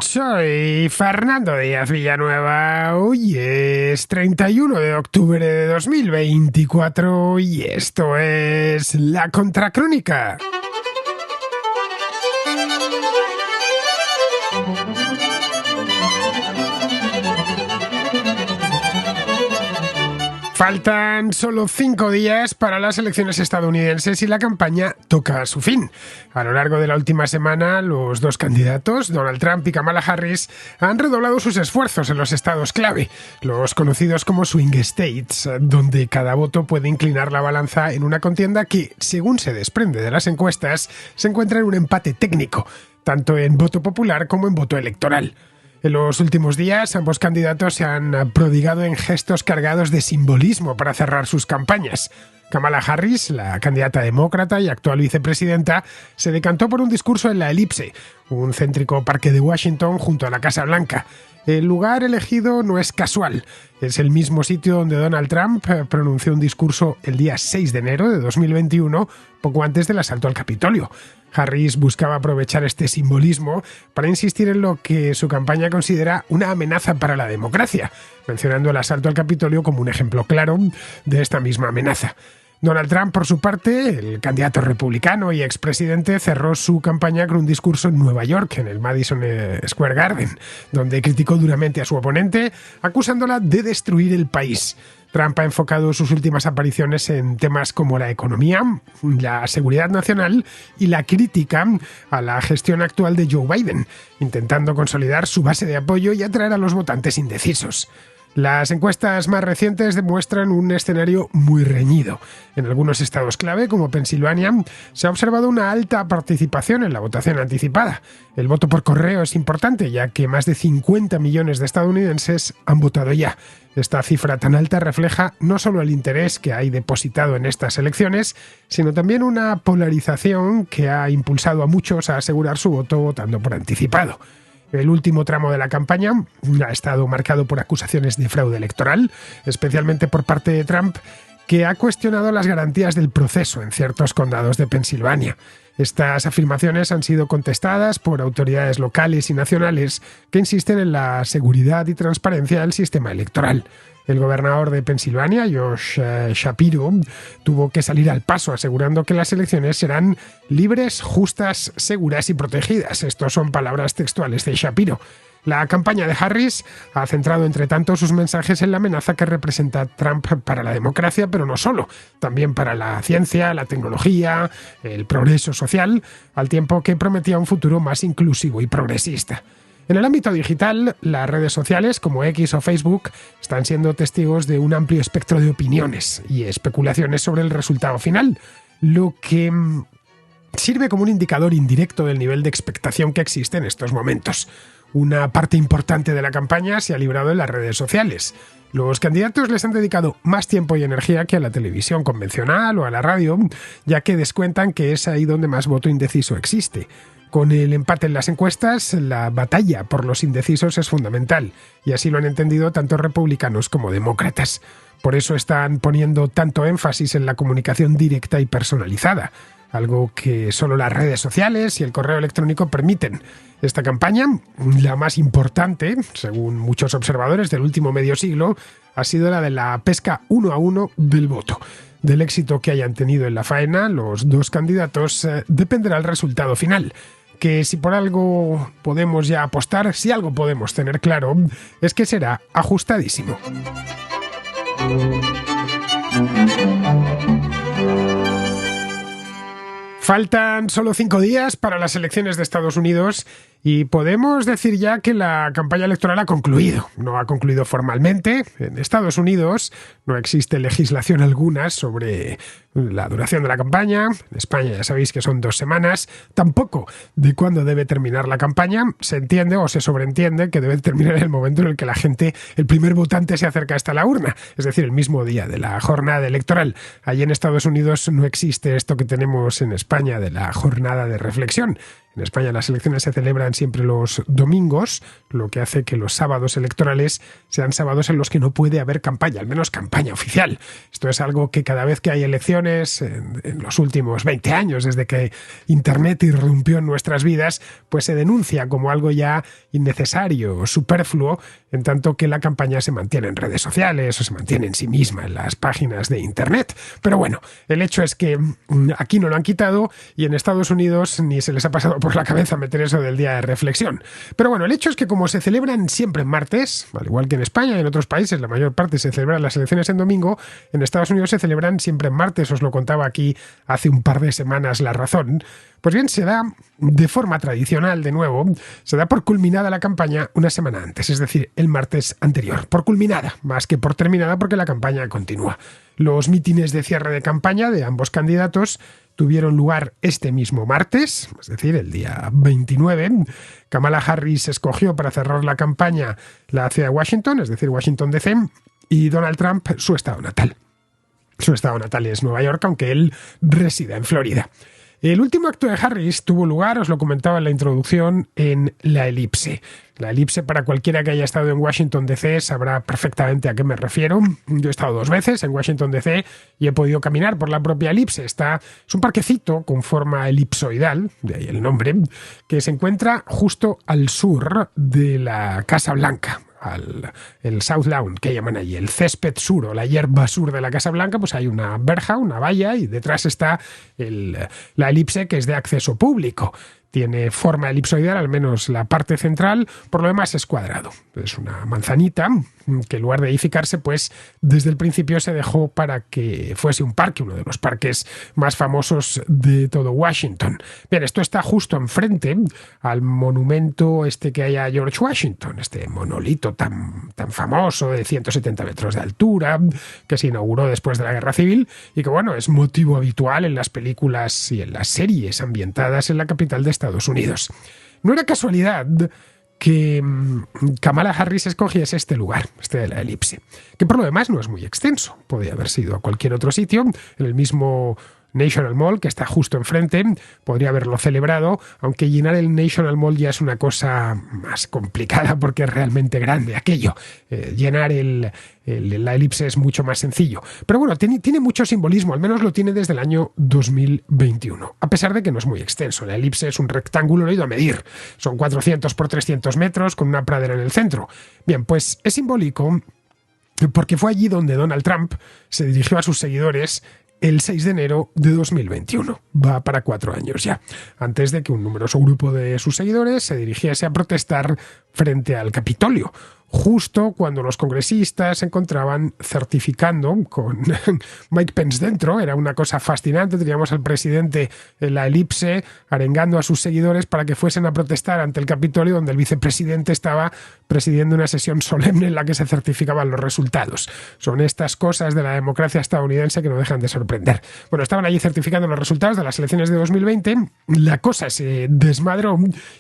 Soy Fernando Díaz Villanueva. Hoy es 31 de octubre de 2024 y esto es La Contracrónica. Faltan solo 5 días para las elecciones estadounidenses y la campaña toca a su fin. A lo largo de la última semana, los dos candidatos, Donald Trump y Kamala Harris, han redoblado sus esfuerzos en los estados clave, los conocidos como swing states, donde cada voto puede inclinar la balanza en una contienda que, según se desprende de las encuestas, se encuentra en un empate técnico, tanto en voto popular como en voto electoral. En los últimos días, ambos candidatos se han prodigado en gestos cargados de simbolismo para cerrar sus campañas. Kamala Harris, la candidata demócrata y actual vicepresidenta, se decantó por un discurso en la Elipse, un céntrico parque de Washington junto a la Casa Blanca. El lugar elegido no es casual. Es el mismo sitio donde Donald Trump pronunció un discurso el día 6 de enero de 2021, poco antes del asalto al Capitolio. Harris buscaba aprovechar este simbolismo para insistir en lo que su campaña considera una amenaza para la democracia, mencionando el asalto al Capitolio como un ejemplo claro de esta misma amenaza. Donald Trump, por su parte, el candidato republicano y expresidente, cerró su campaña con un discurso en Nueva York, en el Madison Square Garden, donde criticó duramente a su oponente, acusándola de destruir el país. Trump ha enfocado sus últimas apariciones en temas como la economía, la seguridad nacional y la crítica a la gestión actual de Joe Biden, intentando consolidar su base de apoyo y atraer a los votantes indecisos. Las encuestas más recientes demuestran un escenario muy reñido. En algunos estados clave, como Pensilvania, se ha observado una alta participación en la votación anticipada. El voto por correo es importante, ya que más de 50 millones de estadounidenses han votado ya. Esta cifra tan alta refleja no solo el interés que hay depositado en estas elecciones, sino también una polarización que ha impulsado a muchos a asegurar su voto votando por anticipado. El último tramo de la campaña ha estado marcado por acusaciones de fraude electoral, especialmente por parte de Trump, que ha cuestionado las garantías del proceso en ciertos condados de Pensilvania. Estas afirmaciones han sido contestadas por autoridades locales y nacionales que insisten en la seguridad y transparencia del sistema electoral. El gobernador de Pensilvania, Josh Shapiro, tuvo que salir al paso asegurando que las elecciones serán libres, justas, seguras y protegidas. Estos son palabras textuales de Shapiro. La campaña de Harris ha centrado, entre tanto, sus mensajes en la amenaza que representa Trump para la democracia, pero no solo, también para la ciencia, la tecnología, el progreso social, al tiempo que prometía un futuro más inclusivo y progresista. En el ámbito digital, las redes sociales como X o Facebook están siendo testigos de un amplio espectro de opiniones y especulaciones sobre el resultado final, lo que sirve como un indicador indirecto del nivel de expectación que existe en estos momentos. Una parte importante de la campaña se ha librado en las redes sociales. Los candidatos les han dedicado más tiempo y energía que a la televisión convencional o a la radio, ya que descuentan que es ahí donde más voto indeciso existe. Con el empate en las encuestas, la batalla por los indecisos es fundamental, y así lo han entendido tanto republicanos como demócratas. Por eso están poniendo tanto énfasis en la comunicación directa y personalizada, algo que solo las redes sociales y el correo electrónico permiten. Esta campaña, la más importante, según muchos observadores del último medio siglo, ha sido la de la pesca 1 a 1 del voto. Del éxito que hayan tenido en la faena, los dos candidatos, dependerá el resultado final. Que si por algo podemos ya apostar, si algo podemos tener claro, es que será ajustadísimo. Faltan solo 5 días para las elecciones de Estados Unidos y podemos decir ya que la campaña electoral ha concluido. No ha concluido formalmente. En Estados Unidos no existe legislación alguna sobre la duración de la campaña. En España ya sabéis que son 2 semanas. Tampoco de cuándo debe terminar la campaña. Se entiende o se sobreentiende que debe terminar en el momento en el que la gente, el primer votante, se acerca hasta la urna. Es decir, el mismo día de la jornada electoral. Allí en Estados Unidos no existe esto que tenemos en España de la jornada de reflexión. En España las elecciones se celebran siempre los domingos, lo que hace que los sábados electorales sean sábados en los que no puede haber campaña, al menos campaña oficial. Esto es algo que cada vez que hay elecciones, en los últimos 20 años, desde que Internet irrumpió en nuestras vidas, pues se denuncia como algo ya innecesario, superfluo, en tanto que la campaña se mantiene en redes sociales o se mantiene en sí misma en las páginas de Internet. Pero bueno, el hecho es que aquí no lo han quitado y en Estados Unidos ni se les ha pasado por la cabeza meter eso del día de reflexión. Pero bueno, el hecho es que como se celebran siempre en martes, al igual que en España y en otros países, la mayor parte se celebran las elecciones en domingo, en Estados Unidos se celebran siempre en martes, os lo contaba aquí hace un par de semanas La Razón. Pues bien, se da de forma tradicional, de nuevo, se da por culminada la campaña una semana antes, es decir, el martes anterior. Por culminada, más que por terminada, porque la campaña continúa. Los mítines de cierre de campaña de ambos candidatos tuvieron lugar este mismo martes, es decir, el día 29. Kamala Harris escogió para cerrar la campaña la ciudad de Washington, es decir, Washington DC, y Donald Trump su estado natal. Su estado natal es Nueva York, aunque él resida en Florida. El último acto de Harris tuvo lugar, os lo comentaba en la introducción, en La Elipse. La Elipse, para cualquiera que haya estado en Washington DC, sabrá perfectamente a qué me refiero. Yo he estado 2 veces en Washington DC y he podido caminar por la propia Elipse. Es un parquecito con forma elipsoidal, de ahí el nombre, que se encuentra justo al sur de la Casa Blanca. El South Lawn, que llaman allí, el césped sur o la hierba sur de la Casa Blanca, pues hay una verja, una valla, y detrás está la elipse, que es de acceso público. Tiene forma elipsoidal, al menos la parte central, por lo demás es cuadrado. Es una manzanita que en lugar de edificarse, pues desde el principio se dejó para que fuese un parque, uno de los parques más famosos de todo Washington. Bien, esto está justo enfrente al monumento que hay a George Washington, este monolito tan famoso de 170 metros de altura, que se inauguró después de la Guerra Civil y que, bueno, es motivo habitual en las películas y en las series ambientadas en la capital de Estados Unidos. No era casualidad que Kamala Harris escogiese este lugar, de la Elipse, que por lo demás no es muy extenso. Podría haber sido a cualquier otro sitio, en el mismo National Mall, que está justo enfrente, podría haberlo celebrado, aunque llenar el National Mall ya es una cosa más complicada porque es realmente grande aquello. Llenar la elipse es mucho más sencillo. Pero bueno, tiene mucho simbolismo, al menos lo tiene desde el año 2021, a pesar de que no es muy extenso. La elipse es un rectángulo, lo he ido a medir. Son 400 por 300 metros con una pradera en el centro. Bien, pues es simbólico porque fue allí donde Donald Trump se dirigió a sus seguidores el 6 de enero de 2021. Va para 4 años ya, antes de que un numeroso grupo de sus seguidores se dirigiese a protestar frente al Capitolio, justo cuando los congresistas se encontraban certificando con Mike Pence dentro. Era una cosa fascinante. Teníamos al presidente en la elipse arengando a sus seguidores para que fuesen a protestar ante el Capitolio, donde el vicepresidente estaba presidiendo una sesión solemne en la que se certificaban los resultados. Son estas cosas de la democracia estadounidense que no dejan de sorprender. Bueno, estaban allí certificando los resultados de las elecciones de 2020. La cosa se desmadró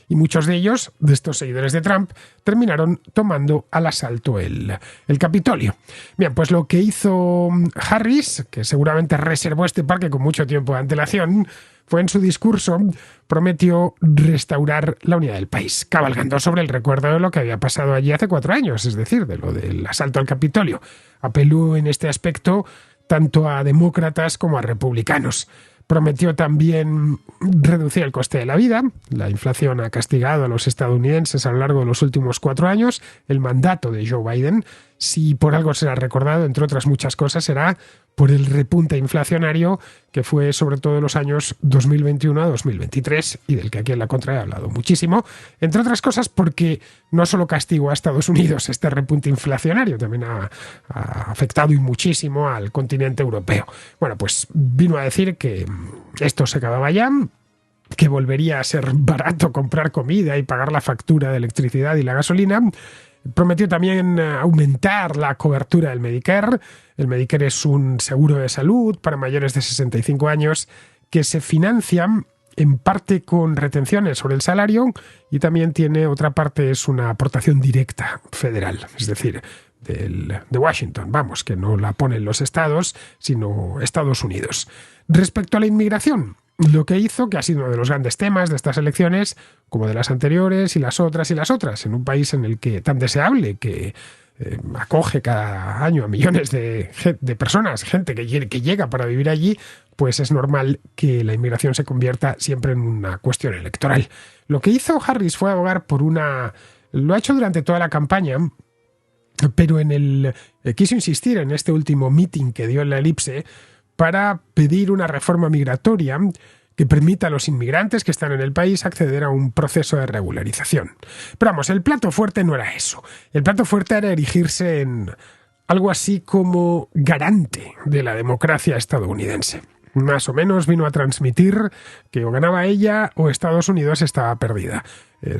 y muchos de ellos, de estos seguidores de Trump, terminaron tomando al asalto el Capitolio. Bien, pues lo que hizo Harris, que seguramente reservó este parque con mucho tiempo de antelación, fue en su discurso, prometió restaurar la unidad del país, cabalgando sobre el recuerdo de lo que había pasado allí hace 4 años, es decir, de lo del asalto al Capitolio. Apeló en este aspecto tanto a demócratas como a republicanos. Prometió también reducir el coste de la vida. La inflación ha castigado a los estadounidenses a lo largo de los últimos 4 años. El mandato de Joe Biden, si por algo será recordado, entre otras muchas cosas, será por el repunte inflacionario que fue sobre todo en los años 2021 a 2023 y del que aquí en La Contra he hablado muchísimo. Entre otras cosas porque no solo castigó a Estados Unidos este repunte inflacionario, también ha afectado y muchísimo al continente europeo. Bueno, pues vino a decir que esto se acababa ya, que volvería a ser barato comprar comida y pagar la factura de electricidad y la gasolina. Prometió también aumentar la cobertura del Medicare. El Medicare es un seguro de salud para mayores de 65 años que se financia en parte con retenciones sobre el salario y también tiene otra parte, es una aportación directa federal, es decir, de Washington, vamos, que no la ponen los estados, sino Estados Unidos. Respecto a la inmigración, Lo que hizo, que ha sido uno de los grandes temas de estas elecciones, como de las anteriores y las otras, en un país en el que tan deseable que acoge cada año a millones de personas, gente que llega para vivir allí, pues es normal que la inmigración se convierta siempre en una cuestión electoral. Lo que hizo Harris fue abogar por lo ha hecho durante toda la campaña, pero quiso insistir en este último meeting que dio en la Elipse para pedir una reforma migratoria que permita a los inmigrantes que están en el país acceder a un proceso de regularización. Pero vamos, el plato fuerte no era eso. El plato fuerte era erigirse en algo así como garante de la democracia estadounidense. Más o menos vino a transmitir que o ganaba ella o Estados Unidos estaba perdida.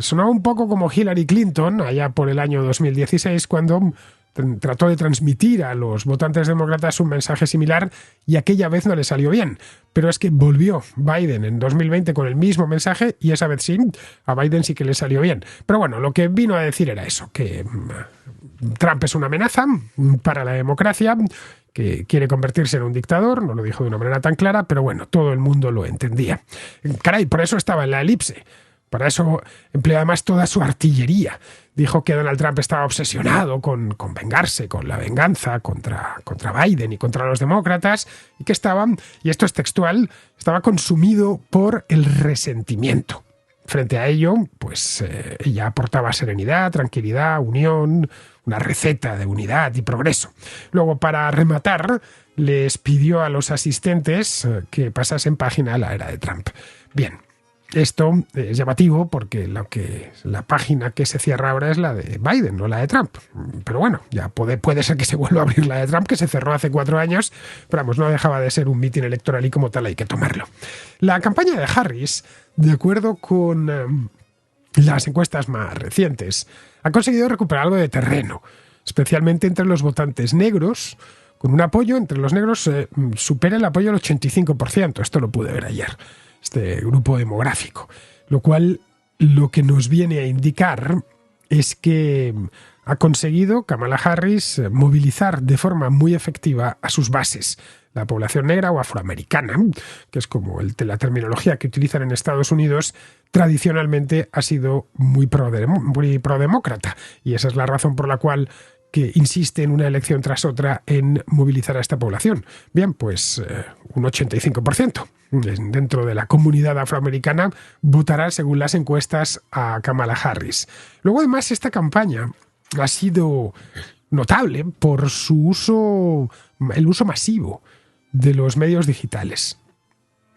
Sonaba un poco como Hillary Clinton allá por el año 2016, cuando trató de transmitir a los votantes demócratas un mensaje similar y aquella vez no le salió bien. Pero es que volvió Biden en 2020 con el mismo mensaje y esa vez sí, a Biden sí que le salió bien. Pero bueno, lo que vino a decir era eso, que Trump es una amenaza para la democracia, que quiere convertirse en un dictador, no lo dijo de una manera tan clara, pero bueno, todo el mundo lo entendía. Caray, por eso estaba en la Elipse. Para eso empleó además toda su artillería. Dijo que Donald Trump estaba obsesionado con vengarse, con la venganza contra Biden y contra los demócratas, y que estaba, y esto es textual, estaba consumido por el resentimiento. Frente a ello, pues ella aportaba serenidad, tranquilidad, unión, una receta de unidad y progreso. Luego, para rematar, les pidió a los asistentes que pasasen página a la era de Trump. Bien. Esto es llamativo porque la página que se cierra ahora es la de Biden, no la de Trump. Pero bueno, ya puede ser que se vuelva a abrir la de Trump, que se cerró hace 4 años, pero vamos, no dejaba de ser un mitin electoral y como tal hay que tomarlo. La campaña de Harris, de acuerdo con las encuestas más recientes, ha conseguido recuperar algo de terreno, especialmente entre los votantes negros, con un apoyo entre los negros supera el apoyo al 85%. Esto lo pude ver ayer. Este grupo demográfico, lo cual lo que nos viene a indicar es que ha conseguido Kamala Harris movilizar de forma muy efectiva a sus bases, la población negra o afroamericana, que es como la terminología que utilizan en Estados Unidos, tradicionalmente ha sido muy prodemócrata, y esa es la razón por la cual que insiste en una elección tras otra en movilizar a esta población. Bien, pues un 85% dentro de la comunidad afroamericana votará, según las encuestas, a Kamala Harris. Luego, además, esta campaña ha sido notable por el uso masivo de los medios digitales.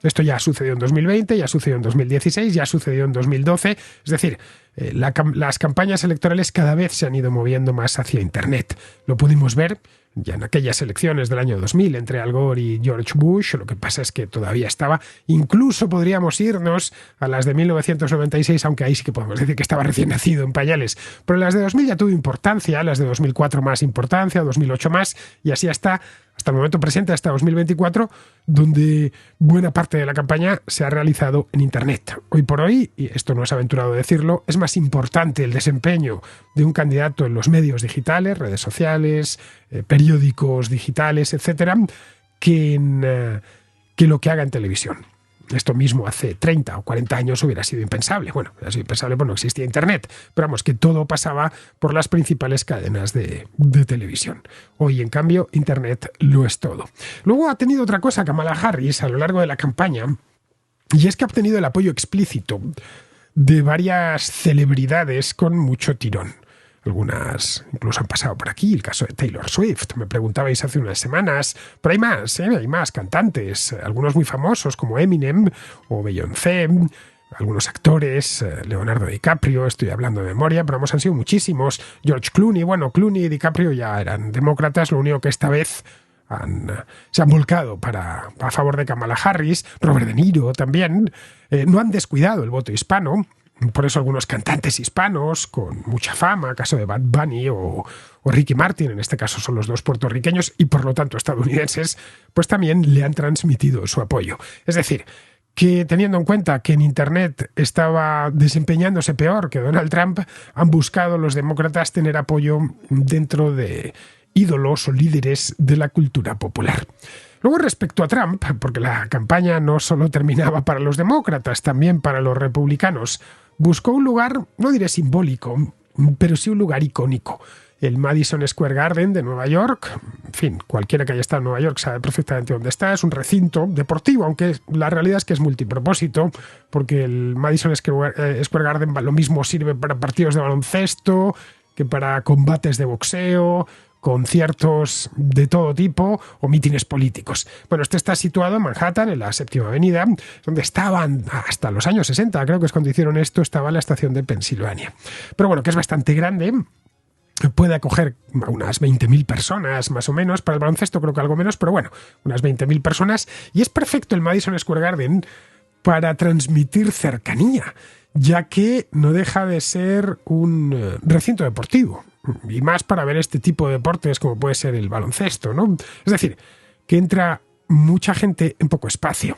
Esto ya sucedió en 2020, ya sucedió en 2016, ya sucedió en 2012. Es decir, las campañas electorales cada vez se han ido moviendo más hacia Internet. Lo pudimos ver ya en aquellas elecciones del año 2000 entre Al Gore y George Bush. Lo que pasa es que todavía estaba. Incluso podríamos irnos a las de 1996, aunque ahí sí que podemos decir que estaba recién nacido en pañales. Pero las de 2000 ya tuvo importancia, las de 2004 más importancia, 2008 más, y así hasta el momento presente, hasta 2024, donde buena parte de la campaña se ha realizado en Internet. Hoy por hoy, y esto no es aventurado decirlo, es más importante el desempeño de un candidato en los medios digitales, redes sociales, periódicos digitales, etcétera, que lo que haga en televisión. Esto mismo hace 30 o 40 años hubiera sido impensable. Bueno, hubiera sido impensable porque no existía Internet. Pero vamos, que todo pasaba por las principales cadenas de televisión. Hoy, en cambio, Internet lo es todo. Luego ha tenido otra cosa Kamala Harris a lo largo de la campaña, y es que ha obtenido el apoyo explícito de varias celebridades con mucho tirón. Algunas incluso han pasado por aquí, el caso de Taylor Swift, me preguntabais hace unas semanas, pero hay más cantantes, algunos muy famosos como Eminem o Beyoncé, algunos actores, Leonardo DiCaprio, estoy hablando de memoria, pero han sido muchísimos, George Clooney, Clooney y DiCaprio ya eran demócratas, lo único que esta vez se han volcado a favor de Kamala Harris, Robert De Niro también, no han descuidado el voto hispano. Por eso algunos cantantes hispanos con mucha fama, caso de Bad Bunny o Ricky Martin, en este caso son los dos puertorriqueños y por lo tanto estadounidenses, pues también le han transmitido su apoyo. Es decir, que teniendo en cuenta que en Internet estaba desempeñándose peor que Donald Trump, han buscado los demócratas tener apoyo dentro de ídolos o líderes de la cultura popular. Luego, respecto a Trump, porque la campaña no solo terminaba para los demócratas, también para los republicanos, buscó un lugar, no diré simbólico, pero sí un lugar icónico. El Madison Square Garden de Nueva York, en fin, cualquiera que haya estado en Nueva York sabe perfectamente dónde está, es un recinto deportivo, aunque la realidad es que es multipropósito, porque el Madison Square Garden lo mismo sirve para partidos de baloncesto que para combates de boxeo, conciertos de todo tipo o mítines políticos. Bueno, este está situado en Manhattan, en la Séptima Avenida, donde estaban hasta los años 60, creo que es cuando hicieron esto, estaba la estación de Pensilvania. Pero bueno, que es bastante grande, puede acoger a unas 20.000 personas más o menos, para el baloncesto creo que algo menos, pero bueno, unas 20.000 personas, y es perfecto el Madison Square Garden para transmitir cercanía, ya que no deja de ser un recinto deportivo, y más para ver este tipo de deportes como puede ser el baloncesto, ¿no? Es decir, que entra mucha gente en poco espacio.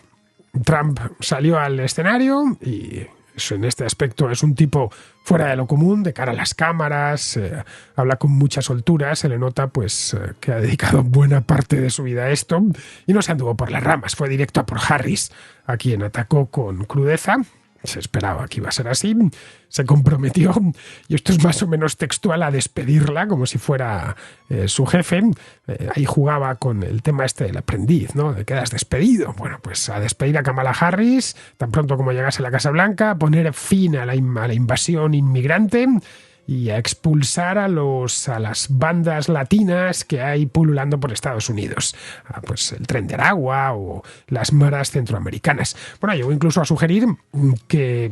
Trump salió al escenario y en este aspecto es un tipo fuera de lo común, de cara a las cámaras, habla con mucha soltura, se le nota pues que ha dedicado buena parte de su vida a esto y no se anduvo por las ramas, fue directo a por Harris, a quien atacó con crudeza. Se esperaba que iba a ser así, se comprometió, y esto es más o menos textual, a despedirla como si fuera su jefe. Ahí jugaba con el tema este del aprendiz, ¿no? De quedas despedido. Bueno, pues a despedir a Kamala Harris, tan pronto como llegase a la Casa Blanca, a poner fin a la invasión inmigrante y a expulsar a las bandas latinas que hay pululando por Estados Unidos. Pues el Tren de Aragua o las maras centroamericanas. Bueno, llegó incluso a sugerir que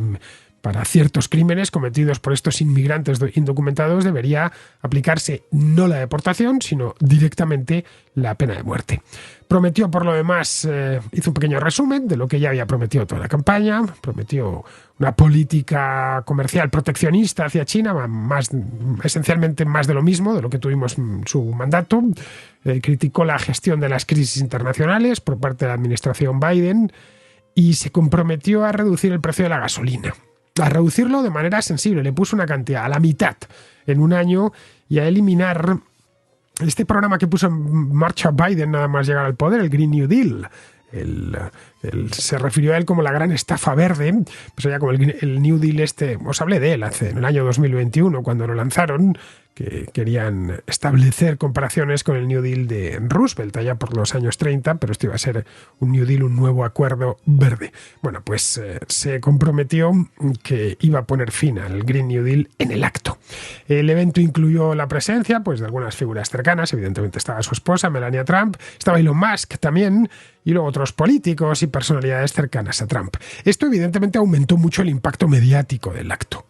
para ciertos crímenes cometidos por estos inmigrantes indocumentados debería aplicarse no la deportación, sino directamente la pena de muerte. Prometió, por lo demás, hizo un pequeño resumen de lo que ya había prometido toda la campaña. Prometió una política comercial proteccionista hacia China, esencialmente más de lo mismo, de lo que tuvimos en su mandato. Criticó la gestión de las crisis internacionales por parte de la administración Biden y se comprometió a reducir el precio de la gasolina. A reducirlo de manera sensible, le puso una cantidad a la mitad en un año y a eliminar este programa que puso en marcha Biden nada más llegar al poder, el Green New Deal. Se refirió a él como la gran estafa verde, pues ya como el New Deal este, os hablé de él en el año 2021 cuando lo lanzaron, que querían establecer comparaciones con el New Deal de Roosevelt allá por los años 30, pero esto iba a ser un New Deal, un nuevo acuerdo verde. Bueno, pues se comprometió que iba a poner fin al Green New Deal en el acto. El evento incluyó la presencia pues, de algunas figuras cercanas, evidentemente estaba su esposa, Melania Trump, estaba Elon Musk también, y luego otros políticos y personalidades cercanas a Trump. Esto evidentemente aumentó mucho el impacto mediático del acto.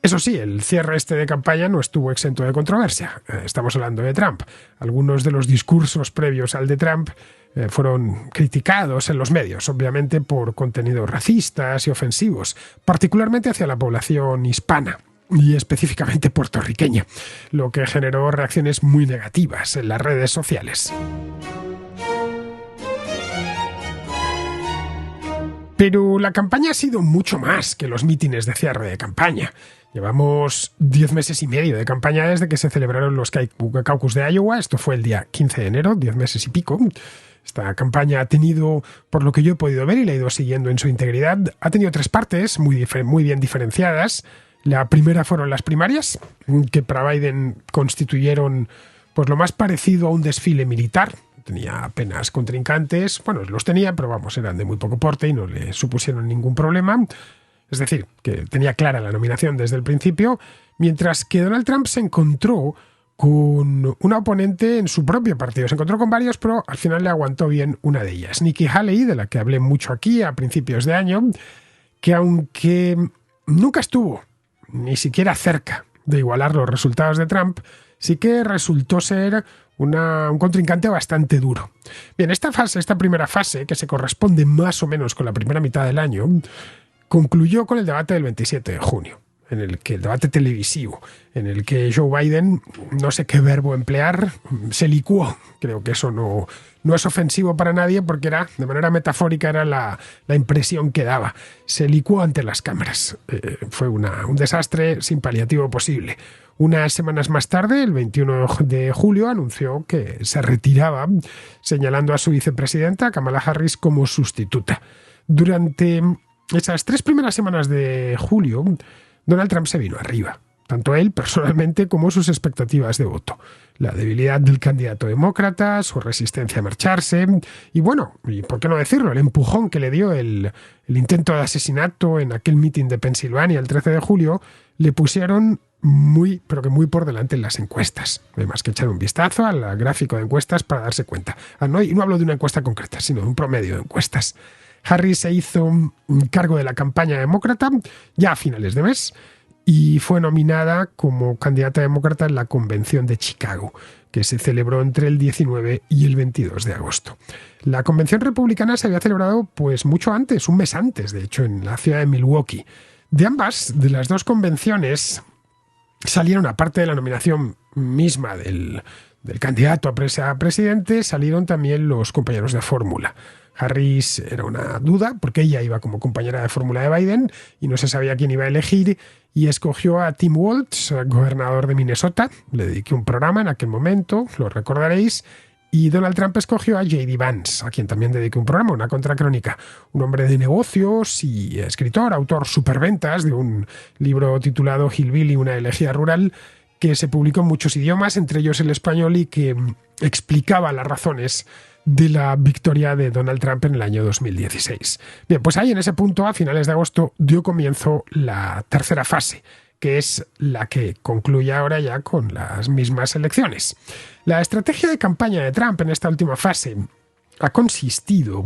Eso sí, el cierre este de campaña no estuvo exento de controversia. Estamos hablando de Trump. Algunos de los discursos previos al de Trump fueron criticados en los medios, obviamente por contenidos racistas y ofensivos, particularmente hacia la población hispana y específicamente puertorriqueña, lo que generó reacciones muy negativas en las redes sociales. Pero la campaña ha sido mucho más que los mítines de cierre de campaña. Llevamos 10 meses y medio de campaña desde que se celebraron los caucus de Iowa. Esto fue el día 15 de enero, 10 meses y pico. Esta campaña ha tenido, por lo que yo he podido ver y la he ido siguiendo en su integridad, ha tenido 3 partes muy bien diferenciadas. La primera fueron las primarias, que para Biden constituyeron pues lo más parecido a un desfile militar. Tenía apenas contrincantes, bueno, los tenía, pero vamos, eran de muy poco porte y no le supusieron ningún problema. Es decir, que tenía clara la nominación desde el principio, mientras que Donald Trump se encontró con una oponente en su propio partido. Se encontró con varios, pero al final le aguantó bien una de ellas. Nikki Haley, de la que hablé mucho aquí a principios de año, que aunque nunca estuvo ni siquiera cerca de igualar los resultados de Trump, sí que resultó ser un contrincante bastante duro. Bien, esta primera fase, que se corresponde más o menos con la primera mitad del año, concluyó con el debate del 27 de junio. en el que el debate televisivo, en el que Joe Biden, no sé qué verbo emplear, se licuó. Creo que eso no es ofensivo para nadie porque era, de manera metafórica, era la impresión que daba. Se licuó ante las cámaras. Fue un desastre sin paliativo posible. Unas semanas más tarde, el 21 de julio, anunció que se retiraba, señalando a su vicepresidenta, Kamala Harris, como sustituta. Durante esas 3 primeras semanas de julio, Donald Trump se vino arriba, tanto él personalmente como sus expectativas de voto. La debilidad del candidato demócrata, su resistencia a marcharse y bueno, y por qué no decirlo, el empujón que le dio el intento de asesinato en aquel mitin de Pensilvania el 13 de julio, le pusieron muy, pero que muy por delante en las encuestas. No hay más que echar un vistazo al gráfico de encuestas para darse cuenta. Y no hablo de una encuesta concreta, sino de un promedio de encuestas. Harris se hizo cargo de la campaña demócrata ya a finales de mes y fue nominada como candidata demócrata en la convención de Chicago, que se celebró entre el 19 y el 22 de agosto. La convención republicana se había celebrado pues mucho antes, un mes antes, de hecho, en la ciudad de Milwaukee. De las dos convenciones, salieron, aparte de la nominación misma del candidato a presidente, salieron también los compañeros de fórmula. Harris era una duda porque ella iba como compañera de fórmula de Biden y no se sabía quién iba a elegir y escogió a Tim Walz, gobernador de Minnesota. Le dediqué un programa en aquel momento, lo recordaréis. Y Donald Trump escogió a J.D. Vance, a quien también dediqué un programa, una contracrónica. Un hombre de negocios y escritor, autor superventas de un libro titulado Hillbilly, una elegía rural, que se publicó en muchos idiomas, entre ellos el español, y que explicaba las razones de la victoria de Donald Trump en el año 2016. Bien, pues ahí en ese punto, a finales de agosto, dio comienzo la tercera fase, que es la que concluye ahora ya con las mismas elecciones. La estrategia de campaña de Trump en esta última fase ha consistido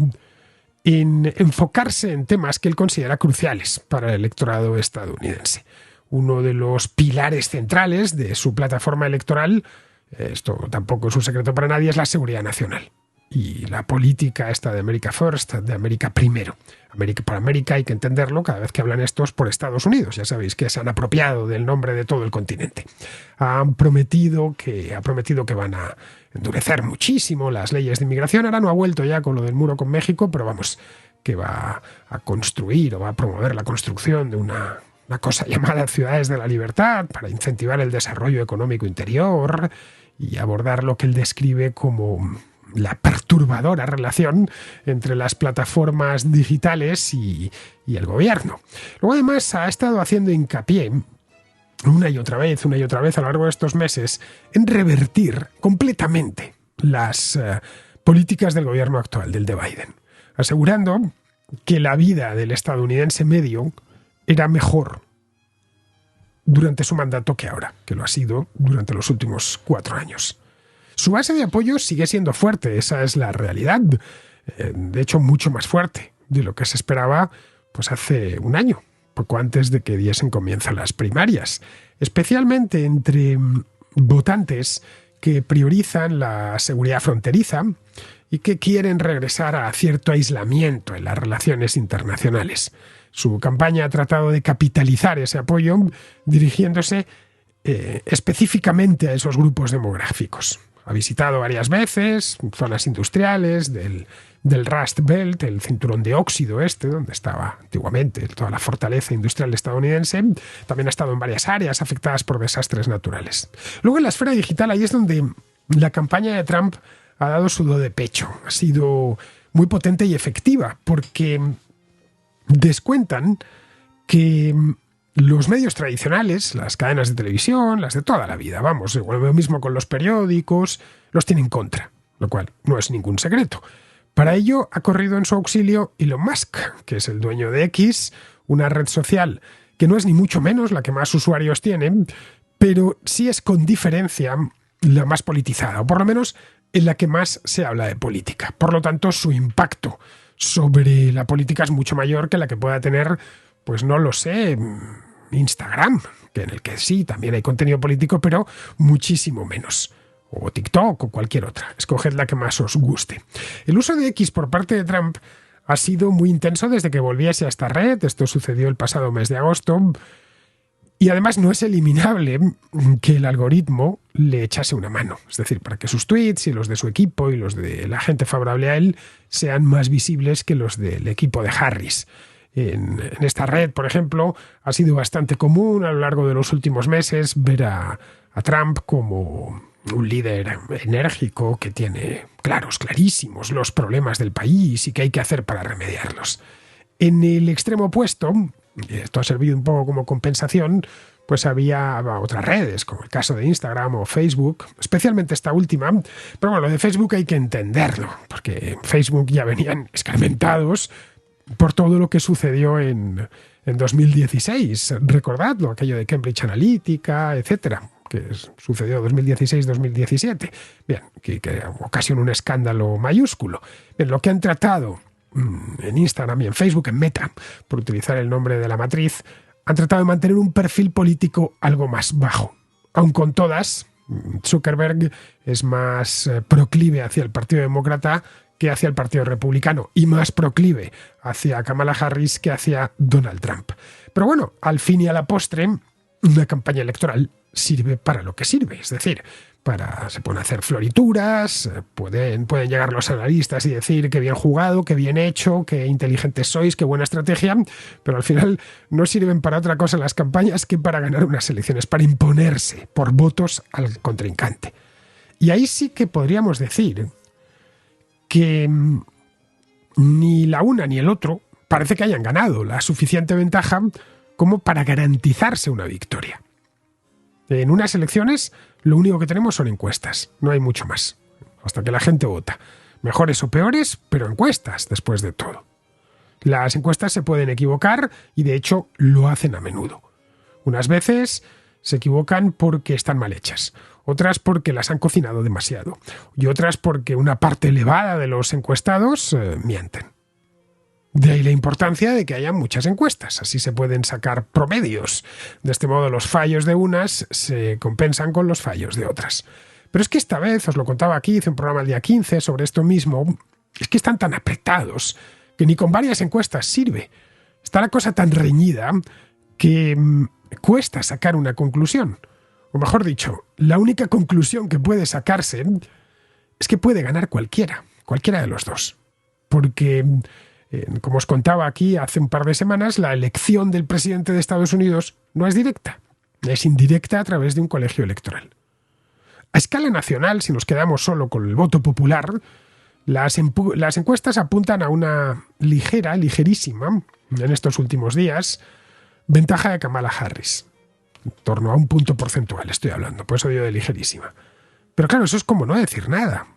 en enfocarse en temas que él considera cruciales para el electorado estadounidense. Uno de los pilares centrales de su plataforma electoral, esto tampoco es un secreto para nadie, es la seguridad nacional. Y la política esta de America First, de América primero. Para América hay que entenderlo cada vez que hablan estos por Estados Unidos. Ya sabéis que se han apropiado del nombre de todo el continente. Ha prometido que van a endurecer muchísimo las leyes de inmigración. Ahora no ha vuelto ya con lo del muro con México, pero vamos, que va a construir o va a promover la construcción de una cosa llamada Ciudades de la Libertad para incentivar el desarrollo económico interior y abordar lo que él describe como la perturbadora relación entre las plataformas digitales y el gobierno. Luego, además, ha estado haciendo hincapié una y otra vez a lo largo de estos meses en revertir completamente las políticas del gobierno actual, del de Biden, asegurando que la vida del estadounidense medio era mejor durante su mandato que ahora, que lo ha sido durante los últimos 4 años. Su base de apoyo sigue siendo fuerte, esa es la realidad. De hecho, mucho más fuerte de lo que se esperaba pues hace un año, poco antes de que diesen comienzo las primarias. Especialmente entre votantes que priorizan la seguridad fronteriza y que quieren regresar a cierto aislamiento en las relaciones internacionales. Su campaña ha tratado de capitalizar ese apoyo dirigiéndose específicamente a esos grupos demográficos. Ha visitado varias veces zonas industriales del Rust Belt, el cinturón de óxido donde estaba antiguamente toda la fortaleza industrial estadounidense. También ha estado en varias áreas afectadas por desastres naturales. Luego, en la esfera digital, ahí es donde la campaña de Trump ha dado su do de pecho. Ha sido muy potente y efectiva, porque descuentan que los medios tradicionales, las cadenas de televisión, las de toda la vida, vamos, igual lo mismo con los periódicos, los tienen en contra, lo cual no es ningún secreto. Para ello ha corrido en su auxilio Elon Musk, que es el dueño de X, una red social que no es ni mucho menos la que más usuarios tiene, pero sí es con diferencia la más politizada, o por lo menos en la que más se habla de política. Por lo tanto, su impacto sobre la política es mucho mayor que la que pueda tener, pues no lo sé, Instagram, que en el que sí, también hay contenido político, pero muchísimo menos. O TikTok o cualquier otra. Escoged la que más os guste. El uso de X por parte de Trump ha sido muy intenso desde que volviese a esta red. Esto sucedió el pasado mes de agosto. Y además no es eliminable que el algoritmo le echase una mano. Es decir, para que sus tweets y los de su equipo y los de la gente favorable a él sean más visibles que los del equipo de Harris. En esta red, por ejemplo, ha sido bastante común a lo largo de los últimos meses ver a Trump como un líder enérgico que tiene clarísimos los problemas del país y qué hay que hacer para remediarlos. En el extremo opuesto, y esto ha servido un poco como compensación, pues había otras redes, como el caso de Instagram o Facebook, especialmente esta última. Pero bueno, lo de Facebook hay que entenderlo, porque en Facebook ya venían escarmentados por todo lo que sucedió en 2016. Recordadlo, aquello de Cambridge Analytica, etcétera, que sucedió 2016-2017. Bien, que ocasionó un escándalo mayúsculo. Bien, lo que han tratado en Instagram y en Facebook, en Meta, por utilizar el nombre de la matriz, han tratado de mantener un perfil político algo más bajo. Aun con todas, Zuckerberg es más proclive hacia el Partido Demócrata que hacia el Partido Republicano y más proclive hacia Kamala Harris que hacia Donald Trump. Pero bueno, al fin y a la postre, una campaña electoral sirve para lo que sirve, es decir, se pueden hacer florituras, pueden llegar los analistas y decir qué bien jugado, qué bien hecho, qué inteligentes sois, qué buena estrategia, pero al final no sirven para otra cosa las campañas que para ganar unas elecciones, para imponerse por votos al contrincante. Y ahí sí que podríamos decir que ni la una ni el otro parece que hayan ganado la suficiente ventaja como para garantizarse una victoria. En unas elecciones lo único que tenemos son encuestas, no hay mucho más, hasta que la gente vota. Mejores o peores, pero encuestas, después de todo. Las encuestas se pueden equivocar y de hecho lo hacen a menudo. Unas veces se equivocan porque están mal hechas, otras porque las han cocinado demasiado y otras porque una parte elevada de los encuestados mienten. De ahí la importancia de que haya muchas encuestas, así se pueden sacar promedios. De este modo los fallos de unas se compensan con los fallos de otras. Pero es que esta vez, os lo contaba aquí, hice un programa el día 15 sobre esto mismo, es que están tan apretados que ni con varias encuestas sirve. Está la cosa tan reñida que cuesta sacar una conclusión. O mejor dicho, la única conclusión que puede sacarse es que puede ganar cualquiera de los dos. Porque, como os contaba aquí hace un par de semanas, la elección del presidente de Estados Unidos no es directa, es indirecta a través de un colegio electoral. A escala nacional, si nos quedamos solo con el voto popular, las encuestas apuntan a una ligerísima, en estos últimos días, ventaja de Kamala Harris. En torno a un punto porcentual estoy hablando, por eso digo de ligerísima. Pero claro, eso es como no decir nada,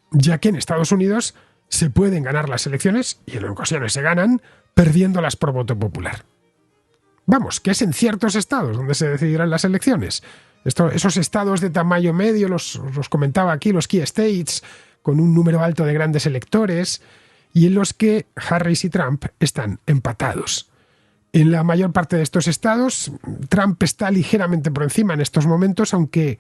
ya que en Estados Unidos se pueden ganar las elecciones, y en ocasiones se ganan, perdiéndolas por voto popular. Vamos, que es en ciertos estados donde se decidirán las elecciones. Esos estados de tamaño medio, los comentaba aquí, los key states, con un número alto de grandes electores, y en los que Harris y Trump están empatados. En la mayor parte de estos estados, Trump está ligeramente por encima en estos momentos, aunque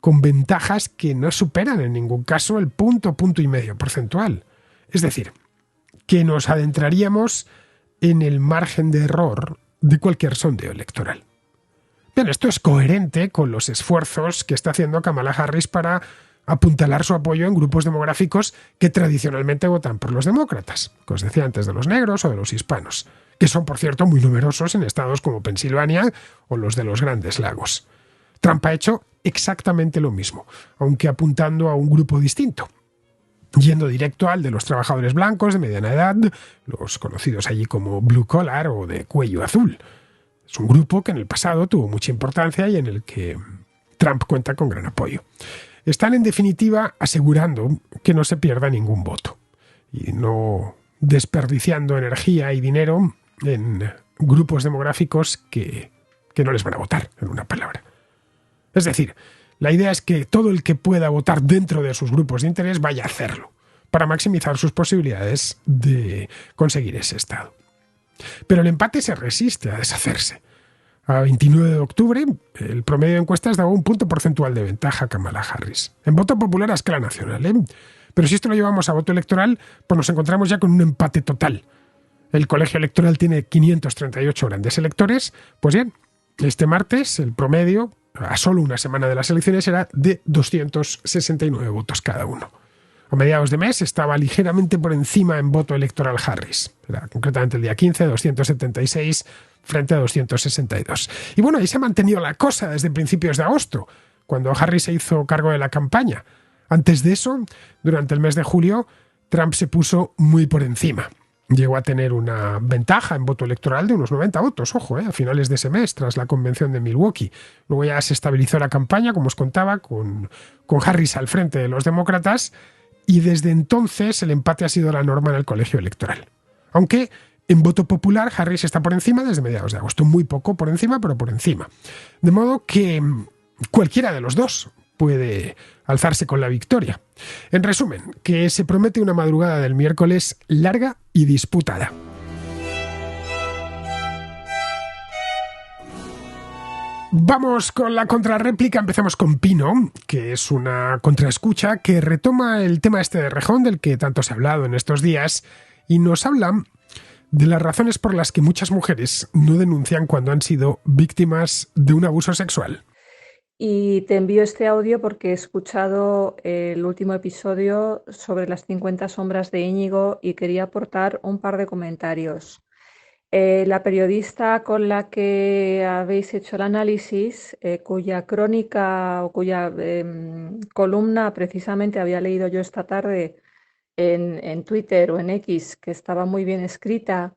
con ventajas que no superan en ningún caso el punto y medio porcentual. Es decir, que nos adentraríamos en el margen de error de cualquier sondeo electoral. Bien, esto es coherente con los esfuerzos que está haciendo Kamala Harris para apuntalar su apoyo en grupos demográficos que tradicionalmente votan por los demócratas, que os decía antes, de los negros o de los hispanos, que son, por cierto, muy numerosos en estados como Pensilvania o los de los Grandes Lagos. Trump ha hecho exactamente lo mismo, aunque apuntando a un grupo distinto, yendo directo al de los trabajadores blancos de mediana edad, los conocidos allí como blue collar o de cuello azul. Es un grupo que en el pasado tuvo mucha importancia y en el que Trump cuenta con gran apoyo. Están, en definitiva, asegurando que no se pierda ningún voto y no desperdiciando energía y dinero en grupos demográficos que no les van a votar, en una palabra. Es decir, la idea es que todo el que pueda votar dentro de sus grupos de interés vaya a hacerlo, para maximizar sus posibilidades de conseguir ese estado. Pero el empate se resiste a deshacerse. A 29 de octubre, el promedio de encuestas daba un punto porcentual de ventaja a Kamala Harris. En voto popular a escala nacional, ¿eh? Pero si esto lo llevamos a voto electoral, pues nos encontramos ya con un empate total. El colegio electoral tiene 538 grandes electores. Pues bien, Este martes, el promedio, a solo una semana de las elecciones, era de 269 votos cada uno. A mediados de mes estaba ligeramente por encima en voto electoral Harris. Era concretamente el día 15, 276 frente a 262. Y bueno, ahí se ha mantenido la cosa desde principios de agosto, cuando Harris se hizo cargo de la campaña. Antes de eso, durante el mes de julio, Trump se puso muy por encima. Llegó a tener una ventaja en voto electoral de unos 90 votos, ojo, a finales de ese mes, tras la convención de Milwaukee. Luego ya se estabilizó la campaña, como os contaba, con Harris al frente de los demócratas, y desde entonces el empate ha sido la norma en el colegio electoral. Aunque en voto popular Harris está por encima desde mediados de agosto, muy poco por encima, pero por encima. De modo que cualquiera de los dos puede alzarse con la victoria. En resumen, que se promete una madrugada del miércoles larga y disputada. Vamos con la contrarréplica, empezamos con Pino, que es una contraescucha que retoma el tema este de Rejón, del que tanto se ha hablado en estos días, y nos habla de las razones por las que muchas mujeres no denuncian cuando han sido víctimas de un abuso sexual. Y te envío este audio porque he escuchado el último episodio sobre las 50 sombras de Íñigo y quería aportar un par de comentarios. La periodista con la que habéis hecho el análisis, cuya crónica o cuya columna precisamente había leído yo esta tarde en Twitter o en X, que estaba muy bien escrita,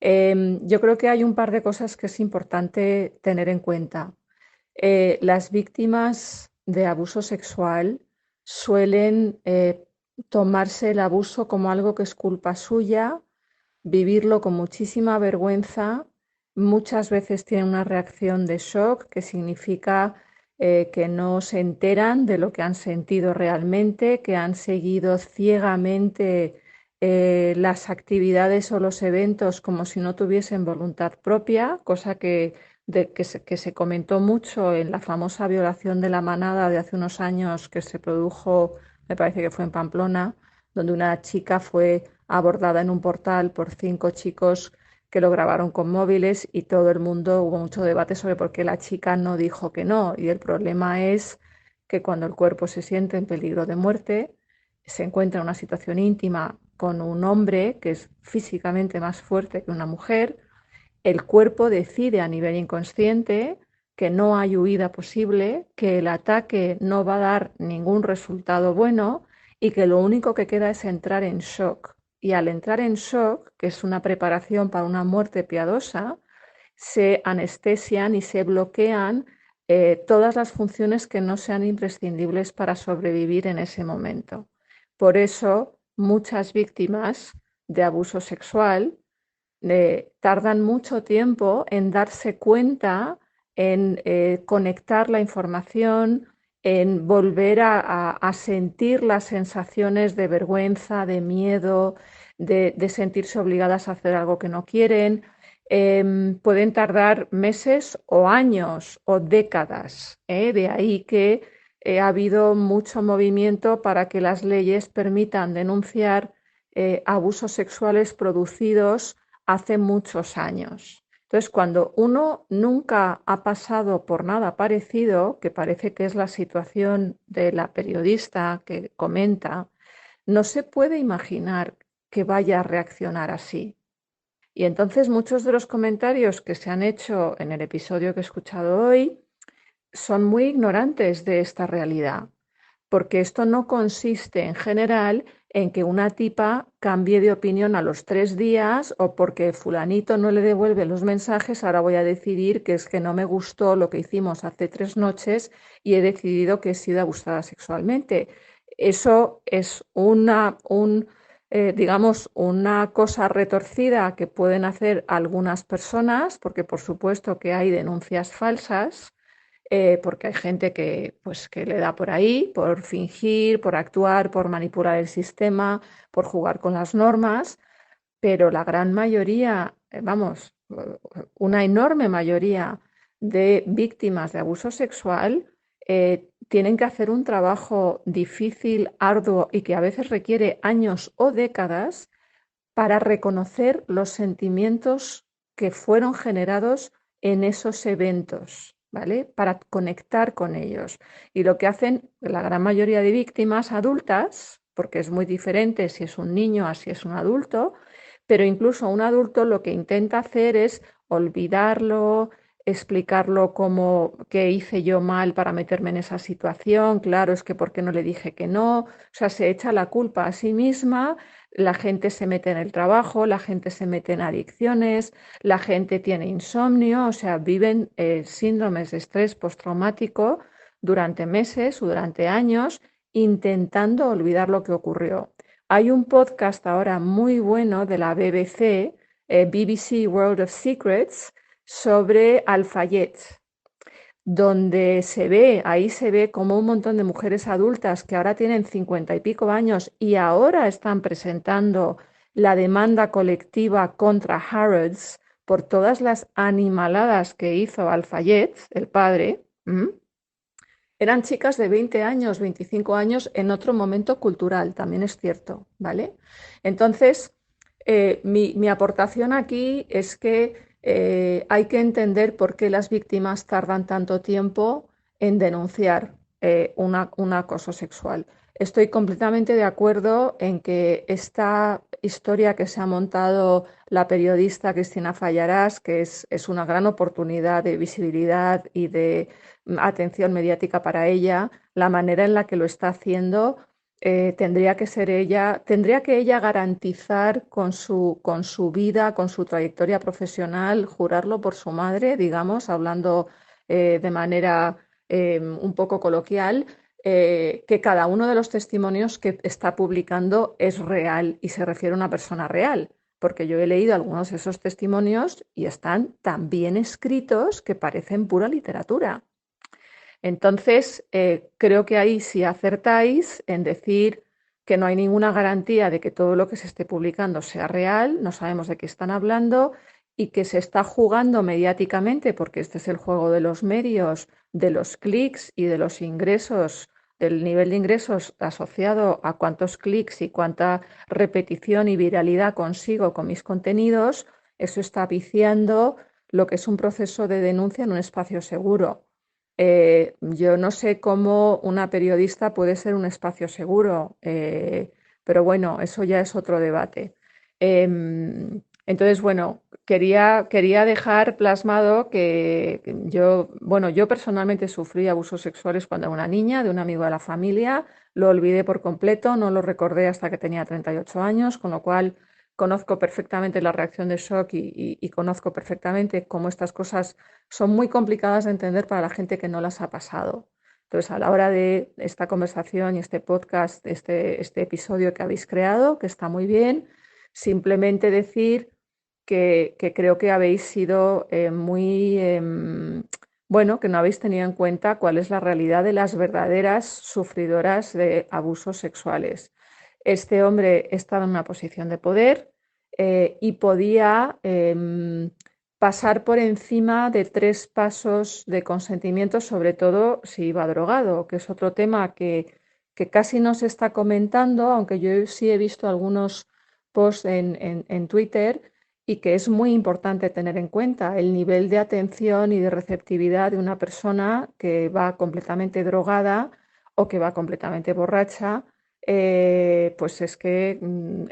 yo creo que hay un par de cosas que es importante tener en cuenta. Las víctimas de abuso sexual suelen tomarse el abuso como algo que es culpa suya, vivirlo con muchísima vergüenza. Muchas veces tienen una reacción de shock, que significa que no se enteran de lo que han sentido realmente, que han seguido ciegamente las actividades o los eventos como si no tuviesen voluntad propia, cosa que se comentó mucho en la famosa violación de la manada de hace unos años que se produjo, me parece que fue en Pamplona, donde una chica fue abordada en un portal por 5 chicos que lo grabaron con móviles y todo el mundo, hubo mucho debate sobre por qué la chica no dijo que no. Y el problema es que cuando el cuerpo se siente en peligro de muerte, se encuentra en una situación íntima con un hombre que es físicamente más fuerte que una mujer, el cuerpo decide a nivel inconsciente que no hay huida posible, que el ataque no va a dar ningún resultado bueno y que lo único que queda es entrar en shock. Y al entrar en shock, que es una preparación para una muerte piadosa, se anestesian y se bloquean todas las funciones que no sean imprescindibles para sobrevivir en ese momento. Por eso, muchas víctimas de abuso sexual tardan mucho tiempo en darse cuenta, en conectar la información, en volver a sentir las sensaciones de vergüenza, de miedo, de sentirse obligadas a hacer algo que no quieren. Pueden tardar meses o años o décadas. De ahí que ha habido mucho movimiento para que las leyes permitan denunciar abusos sexuales producidos hace muchos años. Entonces, cuando uno nunca ha pasado por nada parecido, que parece que es la situación de la periodista que comenta, no se puede imaginar que vaya a reaccionar así. Y entonces muchos de los comentarios que se han hecho en el episodio que he escuchado hoy son muy ignorantes de esta realidad, porque esto no consiste en general en que una tipa cambie de opinión a los 3 días o porque fulanito no le devuelve los mensajes, ahora voy a decidir que es que no me gustó lo que hicimos hace 3 noches y he decidido que he sido abusada sexualmente. Eso es digamos, una cosa retorcida que pueden hacer algunas personas, porque por supuesto que hay denuncias falsas, porque hay gente que le da por ahí, por fingir, por actuar, por manipular el sistema, por jugar con las normas, pero la gran mayoría, vamos, una enorme mayoría de víctimas de abuso sexual tienen que hacer un trabajo difícil, arduo y que a veces requiere años o décadas para reconocer los sentimientos que fueron generados en esos eventos, ¿vale? Para conectar con ellos. Y lo que hacen la gran mayoría de víctimas adultas, porque es muy diferente si es un niño a si es un adulto, pero incluso un adulto lo que intenta hacer es olvidarlo, explicarlo como qué hice yo mal para meterme en esa situación, claro, es que por qué no le dije que no, o sea, se echa la culpa a sí misma, la gente se mete en el trabajo, la gente se mete en adicciones, la gente tiene insomnio, o sea, viven síndromes de estrés postraumático durante meses o durante años intentando olvidar lo que ocurrió. Hay un podcast ahora muy bueno de la BBC, BBC World of Secrets, sobre Al-Fayed, donde ahí se ve como un montón de mujeres adultas que ahora tienen 50 y pico años y ahora están presentando la demanda colectiva contra Harrods por todas las animaladas que hizo Al-Fayed, el padre. Eran chicas de 20 años, 25 años en otro momento cultural, también es cierto, ¿vale? Entonces, mi aportación aquí es que hay que entender por qué las víctimas tardan tanto tiempo en denunciar un acoso sexual. Estoy completamente de acuerdo en que esta historia que se ha montado la periodista Cristina Fallarás, que es una gran oportunidad de visibilidad y de atención mediática para ella, la manera en la que lo está haciendo, tendría que ser ella, tendría que ella garantizar con su vida, con su trayectoria profesional, jurarlo por su madre, digamos, hablando de manera un poco coloquial, que cada uno de los testimonios que está publicando es real y se refiere a una persona real, porque yo he leído algunos de esos testimonios y están tan bien escritos que parecen pura literatura. Entonces, creo que ahí sí acertáis en decir que no hay ninguna garantía de que todo lo que se esté publicando sea real, no sabemos de qué están hablando y que se está jugando mediáticamente, porque este es el juego de los medios, de los clics y de los ingresos, del nivel de ingresos asociado a cuántos clics y cuánta repetición y viralidad consigo con mis contenidos, eso está viciando lo que es un proceso de denuncia en un espacio seguro. Yo no sé cómo una periodista puede ser un espacio seguro, pero bueno, eso ya es otro debate. Entonces, bueno, quería dejar plasmado que yo, bueno, yo personalmente sufrí abusos sexuales cuando era una niña, de un amigo de la familia, lo olvidé por completo, no lo recordé hasta que tenía 38 años, con lo cual conozco perfectamente la reacción de shock y conozco perfectamente cómo estas cosas son muy complicadas de entender para la gente que no las ha pasado. Entonces, a la hora de esta conversación y este podcast, este episodio que habéis creado, que está muy bien, simplemente decir que creo que habéis sido bueno, que no habéis tenido en cuenta cuál es la realidad de las verdaderas sufridoras de abusos sexuales. Este hombre estaba en una posición de poder y podía pasar por encima de 3 pasos de consentimiento, sobre todo si iba drogado, que es otro tema que casi no se está comentando, aunque yo sí he visto algunos posts en Twitter y que es muy importante tener en cuenta el nivel de atención y de receptividad de una persona que va completamente drogada o que va completamente borracha. Pues es que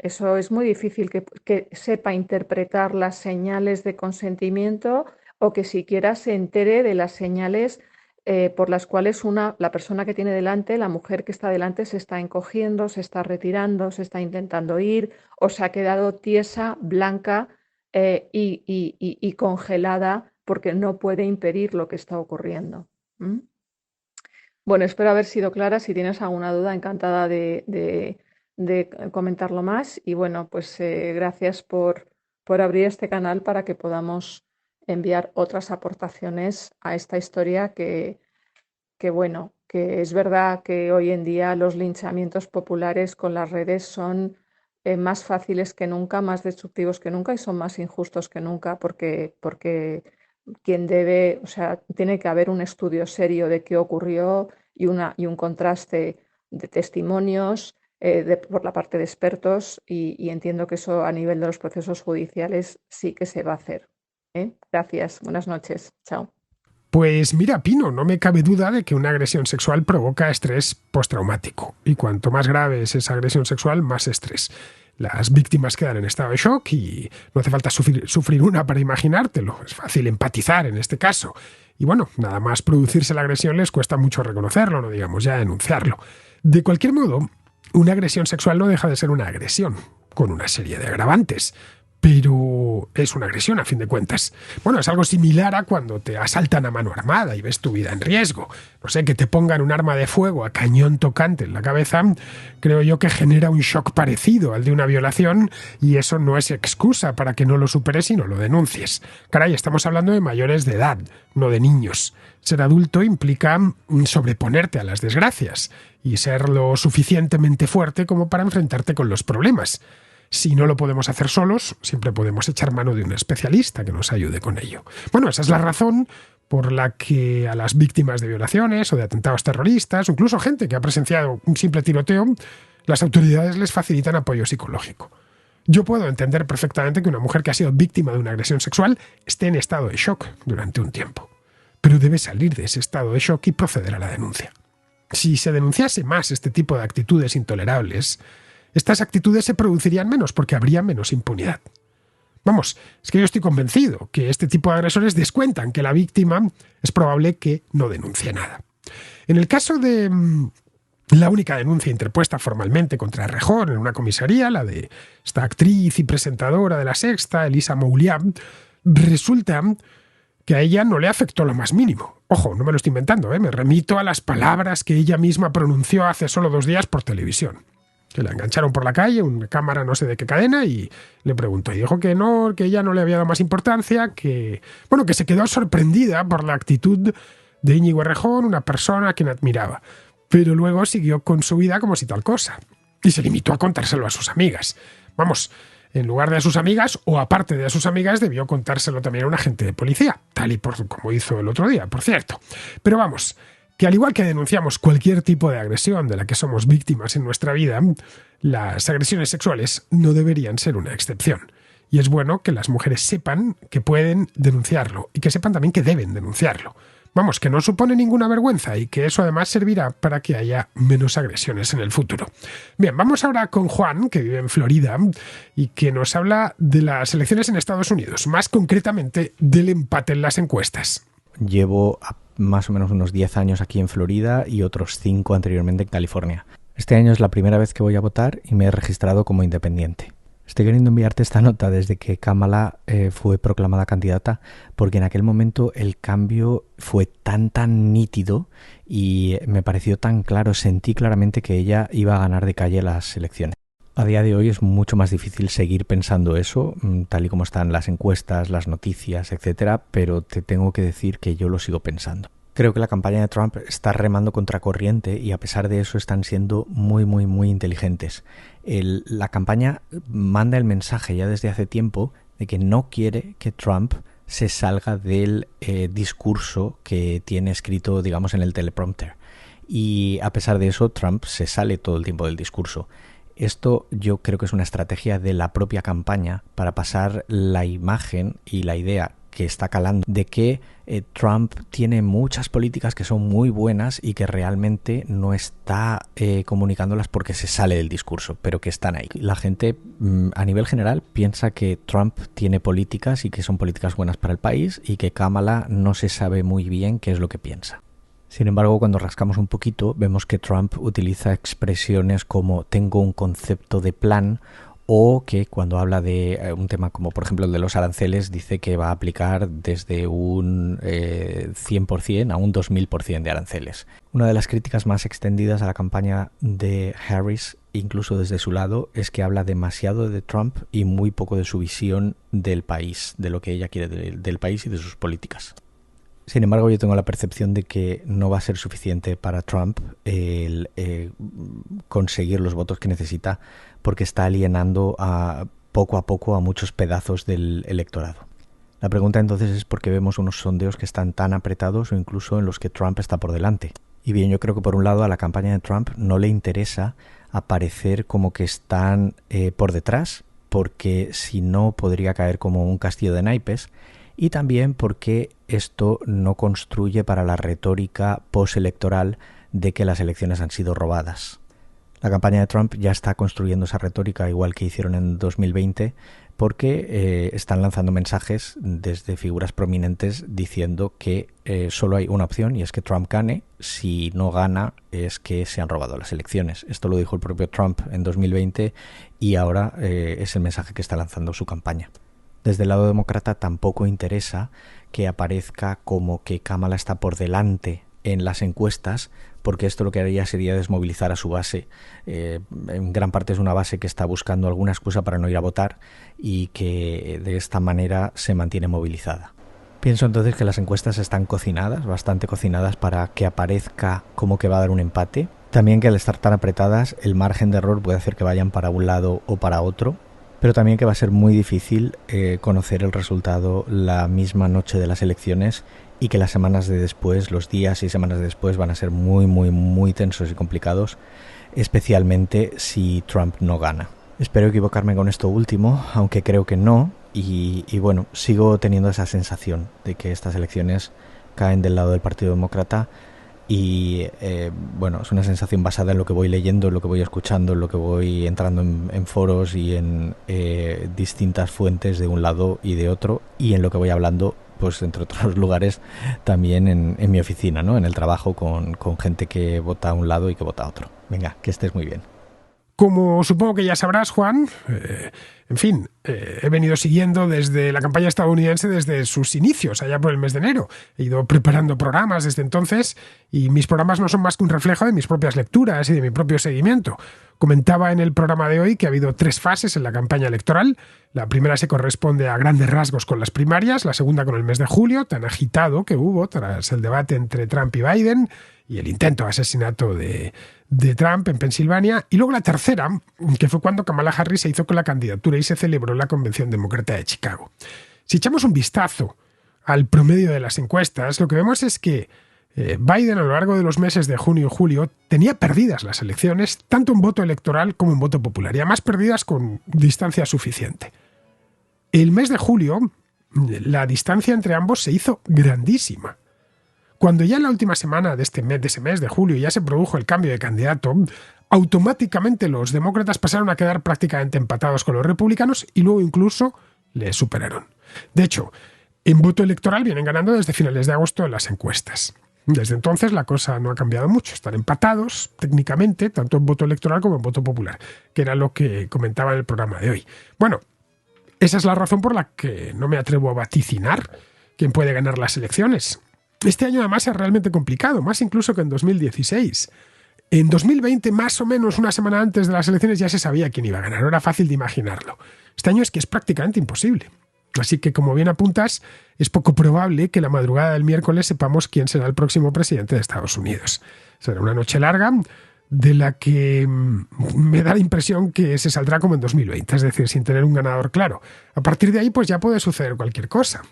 eso es muy difícil que sepa interpretar las señales de consentimiento o que siquiera se entere de las señales por las cuales la persona que tiene delante, la mujer que está delante, se está encogiendo, se está retirando, se está intentando ir o se ha quedado tiesa, blanca y congelada porque no puede impedir lo que está ocurriendo. ¿Mm? Bueno, espero haber sido clara. Si tienes alguna duda, encantada de comentarlo más. Y bueno, pues gracias por abrir este canal para que podamos enviar otras aportaciones a esta historia que bueno, que es verdad que hoy en día los linchamientos populares con las redes son más fáciles que nunca, más destructivos que nunca y son más injustos que nunca porque quien debe, o sea, tiene que haber un estudio serio de qué ocurrió y un contraste de testimonios por la parte de expertos y entiendo que eso a nivel de los procesos judiciales sí que se va a hacer. Gracias. Buenas noches. Chao. Pues mira, Pino, no me cabe duda de que una agresión sexual provoca estrés postraumático. Y cuanto más grave es esa agresión sexual, más estrés. Las víctimas quedan en estado de shock y no hace falta sufrir una para imaginártelo. Es fácil empatizar en este caso. Y bueno, nada más producirse la agresión les cuesta mucho reconocerlo, no digamos ya denunciarlo. De cualquier modo, una agresión sexual no deja de ser una agresión, con una serie de agravantes. Pero es una agresión a fin de cuentas. Bueno, es algo similar a cuando te asaltan a mano armada y ves tu vida en riesgo. No sé, que te pongan un arma de fuego a cañón tocante en la cabeza, creo yo que genera un shock parecido al de una violación y eso no es excusa para que no lo superes y no lo denuncies. Caray, estamos hablando de mayores de edad, no de niños. Ser adulto implica sobreponerte a las desgracias y ser lo suficientemente fuerte como para enfrentarte con los problemas. Si no lo podemos hacer solos, siempre podemos echar mano de un especialista que nos ayude con ello. Bueno, esa es la razón por la que a las víctimas de violaciones o de atentados terroristas, o incluso gente que ha presenciado un simple tiroteo, las autoridades les facilitan apoyo psicológico. Yo puedo entender perfectamente que una mujer que ha sido víctima de una agresión sexual esté en estado de shock durante un tiempo, pero debe salir de ese estado de shock y proceder a la denuncia. Si se denunciase más este tipo de actitudes intolerables, estas actitudes se producirían menos porque habría menos impunidad. Vamos, es que yo estoy convencido que este tipo de agresores descuentan que la víctima es probable que no denuncie nada. En el caso de la única denuncia interpuesta formalmente contra Errejón en una comisaría, la de esta actriz y presentadora de La Sexta, Elisa Mouliab, resulta que a ella no le afectó lo más mínimo. Ojo, no me lo estoy inventando, me remito a las palabras que ella misma pronunció hace solo 2 días por televisión. Que la engancharon por la calle, una cámara no sé de qué cadena, y le preguntó. Y dijo que no, que ella no le había dado más importancia, que se quedó sorprendida por la actitud de Íñigo Errejón, una persona a quien admiraba. Pero luego siguió con su vida como si tal cosa. Y se limitó a contárselo a sus amigas. Vamos, en lugar de a sus amigas, o aparte de a sus amigas, debió contárselo también a un agente de policía, tal y como hizo el otro día, por cierto. Pero vamos, que al igual que denunciamos cualquier tipo de agresión de la que somos víctimas en nuestra vida, las agresiones sexuales no deberían ser una excepción. Y es bueno que las mujeres sepan que pueden denunciarlo y que sepan también que deben denunciarlo. Vamos, que no supone ninguna vergüenza y que eso además servirá para que haya menos agresiones en el futuro. Bien, vamos ahora con Juan, que vive en Florida y que nos habla de las elecciones en Estados Unidos, más concretamente del empate en las encuestas. Llevo más o menos unos 10 años aquí en Florida y otros 5 anteriormente en California. Este año es la primera vez que voy a votar y me he registrado como independiente. Estoy queriendo enviarte esta nota desde que Kamala fue proclamada candidata, porque en aquel momento el cambio fue tan nítido y me pareció tan claro, sentí claramente que ella iba a ganar de calle las elecciones. A día de hoy es mucho más difícil seguir pensando eso, tal y como están las encuestas, las noticias, etcétera, pero te tengo que decir que yo lo sigo pensando. Creo que la campaña de Trump está remando contracorriente y a pesar de eso están siendo muy inteligentes. La campaña manda el mensaje ya desde hace tiempo de que no quiere que Trump se salga del discurso que tiene escrito, digamos, en el teleprompter. Y a pesar de eso, Trump se sale todo el tiempo del discurso. Esto yo creo que es una estrategia de la propia campaña para pasar la imagen y la idea que está calando de que Trump tiene muchas políticas que son muy buenas y que realmente no está comunicándolas porque se sale del discurso, pero que están ahí. La gente a nivel general piensa que Trump tiene políticas y que son políticas buenas para el país y que Kamala no se sabe muy bien qué es lo que piensa. Sin embargo, cuando rascamos un poquito, vemos que Trump utiliza expresiones como tengo un concepto de plan, o que cuando habla de un tema como por ejemplo el de los aranceles dice que va a aplicar desde un 100% a un 2000% de aranceles. Una de las críticas más extendidas a la campaña de Harris, incluso desde su lado, es que habla demasiado de Trump y muy poco de su visión del país, de lo que ella quiere del país y de sus políticas. Sin embargo, yo tengo la percepción de que no va a ser suficiente para Trump el conseguir los votos que necesita porque está alienando poco a poco a muchos pedazos del electorado. La pregunta entonces es por qué vemos unos sondeos que están tan apretados o incluso en los que Trump está por delante. Y bien, yo creo que por un lado a la campaña de Trump no le interesa aparecer como que están por detrás, porque si no podría caer como un castillo de naipes. y también porque esto no construye para la retórica postelectoral de que las elecciones han sido robadas. La campaña de Trump ya está construyendo esa retórica igual que hicieron en 2020 porque están lanzando mensajes desde figuras prominentes diciendo que solo hay una opción y es que Trump gane. Si no gana es que se han robado las elecciones. Esto lo dijo el propio Trump en 2020 y ahora es el mensaje que está lanzando su campaña. Desde el lado demócrata tampoco interesa que aparezca como que Kamala está por delante en las encuestas, porque esto lo que haría sería desmovilizar a su base. En gran parte es una base que está buscando alguna excusa para no ir a votar y que de esta manera se mantiene movilizada. Pienso entonces que las encuestas están cocinadas, bastante cocinadas, para que aparezca como que va a dar un empate. También que al estar tan apretadas el margen de error puede hacer que vayan para un lado o para otro, pero también que va a ser muy difícil conocer el resultado la misma noche de las elecciones y que las semanas de después, los días y semanas de después van a ser muy tensos y complicados, especialmente si Trump no gana. Espero equivocarme con esto último, aunque creo que no, y bueno, sigo teniendo esa sensación de que estas elecciones caen del lado del Partido Demócrata y bueno, es una sensación basada en lo que voy leyendo, en lo que voy escuchando, en lo que voy entrando en foros y en distintas fuentes de un lado y de otro, y en lo que voy hablando, pues entre otros lugares, también en mi oficina, ¿no? En el trabajo con gente que vota a un lado y que vota a otro. Venga, que estés muy bien. Como supongo que ya sabrás, Juan, en fin, he venido siguiendo desde la campaña estadounidense desde sus inicios, allá por el mes de enero. He ido preparando programas desde entonces y mis programas no son más que un reflejo de mis propias lecturas y de mi propio seguimiento. Comentaba en el programa de hoy que ha habido 3 fases en la campaña electoral. La primera se corresponde a grandes rasgos con las primarias, la segunda con el mes de julio, tan agitado que hubo tras el debate entre Trump y Biden y el intento de asesinato de Trump en Pensilvania, y luego la tercera, que fue cuando Kamala Harris se hizo con la candidatura y se celebró la Convención Demócrata de Chicago. Si echamos un vistazo al promedio de las encuestas, lo que vemos es que Biden a lo largo de los meses de junio y julio tenía perdidas las elecciones, tanto en voto electoral como en voto popular, y además perdidas con distancia suficiente. El mes de julio, la distancia entre ambos se hizo grandísima. Cuando ya en la última semana de ese mes de julio ya se produjo el cambio de candidato, automáticamente los demócratas pasaron a quedar prácticamente empatados con los republicanos y luego incluso les superaron. De hecho, en voto electoral vienen ganando desde finales de agosto en las encuestas. Desde entonces la cosa no ha cambiado mucho. Están empatados técnicamente, tanto en voto electoral como en voto popular, que era lo que comentaba en el programa de hoy. Bueno, esa es la razón por la que no me atrevo a vaticinar quién puede ganar las elecciones. Este año además es realmente complicado, más incluso que en 2016. En 2020, más o menos una semana antes de las elecciones, ya se sabía quién iba a ganar, era fácil de imaginarlo. Este año es que es prácticamente imposible. Así que, como bien apuntas, es poco probable que la madrugada del miércoles sepamos quién será el próximo presidente de Estados Unidos. Será una noche larga de la que me da la impresión que se saldrá como en 2020, es decir, sin tener un ganador claro. A partir de ahí, pues ya puede suceder cualquier cosa.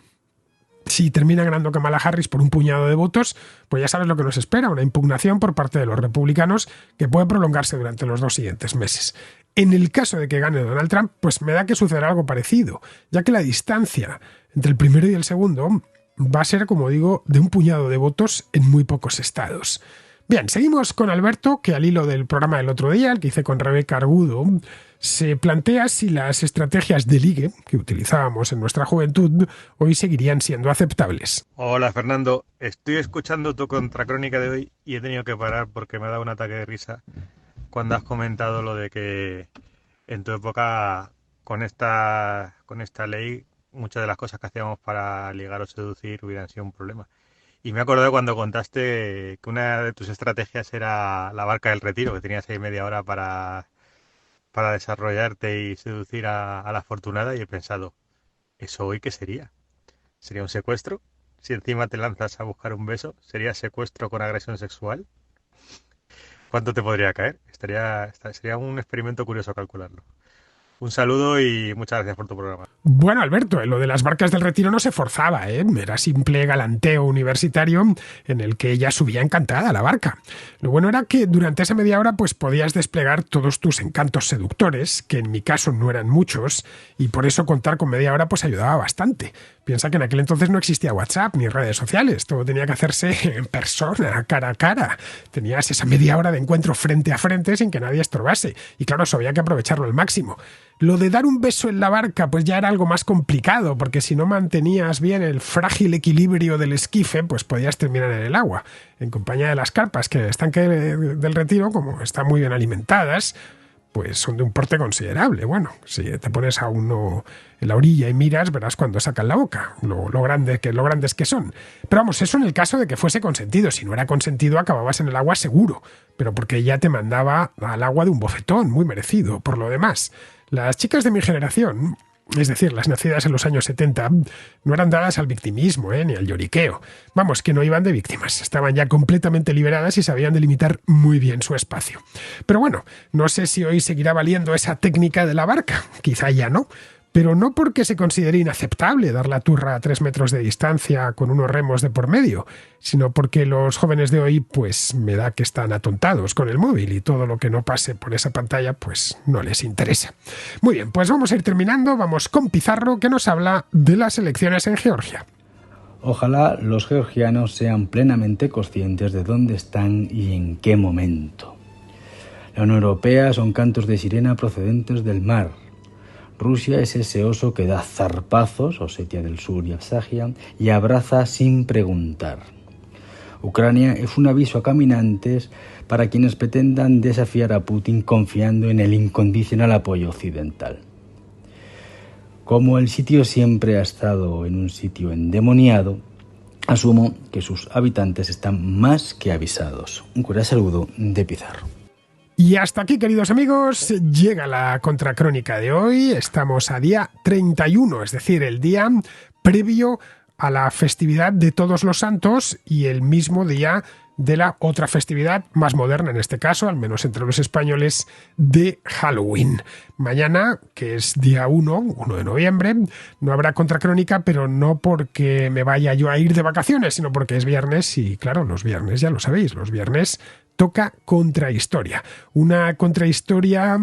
Si termina ganando Kamala Harris por un puñado de votos, pues ya sabes lo que nos espera, una impugnación por parte de los republicanos que puede prolongarse durante los 2 siguientes meses. En el caso de que gane Donald Trump, pues me da que sucederá algo parecido, ya que la distancia entre el primero y el segundo va a ser, como digo, de un puñado de votos en muy pocos estados. Bien, seguimos con Alberto, que al hilo del programa del otro día, el que hice con Rebeca Argudo, se plantea si las estrategias de ligue que utilizábamos en nuestra juventud hoy seguirían siendo aceptables. Hola Fernando, estoy escuchando tu contracrónica de hoy y he tenido que parar porque me ha dado un ataque de risa cuando has comentado lo de que en tu época con esta ley muchas de las cosas que hacíamos para ligar o seducir hubieran sido un problema. Y me he acordado cuando contaste que una de tus estrategias era la barca del retiro, que tenías ahí media hora para desarrollarte y seducir a la afortunada, y he pensado, ¿eso hoy qué sería? ¿Sería un secuestro? Si encima te lanzas a buscar un beso, ¿sería secuestro con agresión sexual? ¿Cuánto te podría caer? Sería un experimento curioso calcularlo. Un saludo y muchas gracias por tu programa. Bueno, Alberto, lo de las barcas del Retiro no se forzaba, ¿eh? Era simple galanteo universitario en el que ella subía encantada a la barca. Lo bueno era que durante esa media hora pues podías desplegar todos tus encantos seductores, que en mi caso no eran muchos, y por eso contar con media hora pues ayudaba bastante. Piensa que en aquel entonces no existía WhatsApp ni redes sociales, todo tenía que hacerse en persona, cara a cara. Tenías esa media hora de encuentro frente a frente sin que nadie estorbase, y claro, eso había que aprovecharlo al máximo. Lo de dar un beso en la barca pues ya era algo más complicado, porque si no mantenías bien el frágil equilibrio del esquife, pues podías terminar en el agua. En compañía de las carpas, que en el estanque del Retiro, como están muy bien alimentadas, pues son de un porte considerable. Bueno, si te pones a uno en la orilla y miras, verás cuando sacan la boca, lo grandes que son. Pero vamos, eso en el caso de que fuese consentido. Si no era consentido, acababas en el agua seguro, pero porque ella te mandaba al agua de un bofetón, muy merecido. Por lo demás, las chicas de mi generación, es decir, las nacidas en los años 70, no eran dadas al victimismo, ni al lloriqueo. Vamos, que no iban de víctimas, estaban ya completamente liberadas y sabían delimitar muy bien su espacio. Pero bueno, no sé si hoy seguirá valiendo esa técnica de la barca, quizá ya no. Pero no porque se considere inaceptable dar la turra a 3 metros de distancia con unos remos de por medio, sino porque los jóvenes de hoy, pues me da que están atontados con el móvil y todo lo que no pase por esa pantalla, pues no les interesa. Muy bien, pues vamos a ir terminando, vamos con Pizarro, que nos habla de las elecciones en Georgia. Ojalá los georgianos sean plenamente conscientes de dónde están y en qué momento. La Unión Europea son cantos de sirena procedentes del mar. Rusia es ese oso que da zarpazos, Osetia del Sur y Abjasia, y abraza sin preguntar. Ucrania es un aviso a caminantes para quienes pretendan desafiar a Putin confiando en el incondicional apoyo occidental. Como el sitio siempre ha estado en un sitio endemoniado, asumo que sus habitantes están más que avisados. Un cordial saludo de Pizarro. Y hasta aquí, queridos amigos, llega la contracrónica de hoy. Estamos a día 31, es decir, el día previo a la festividad de Todos los Santos y el mismo día de la otra festividad más moderna, en este caso, al menos entre los españoles, de Halloween. Mañana, que es día 1 de noviembre, no habrá contracrónica, pero no porque me vaya yo a ir de vacaciones, sino porque es viernes y, claro, los viernes, ya lo sabéis, los viernes toca contrahistoria. Una contrahistoria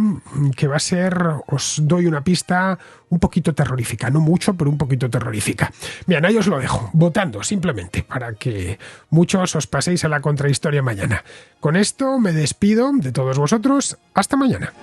que va a ser, os doy una pista, un poquito terrorífica. No mucho, pero un poquito terrorífica. Bien, ahí os lo dejo, votando simplemente, para que muchos os paséis a la contrahistoria mañana. Con esto me despido de todos vosotros. Hasta mañana.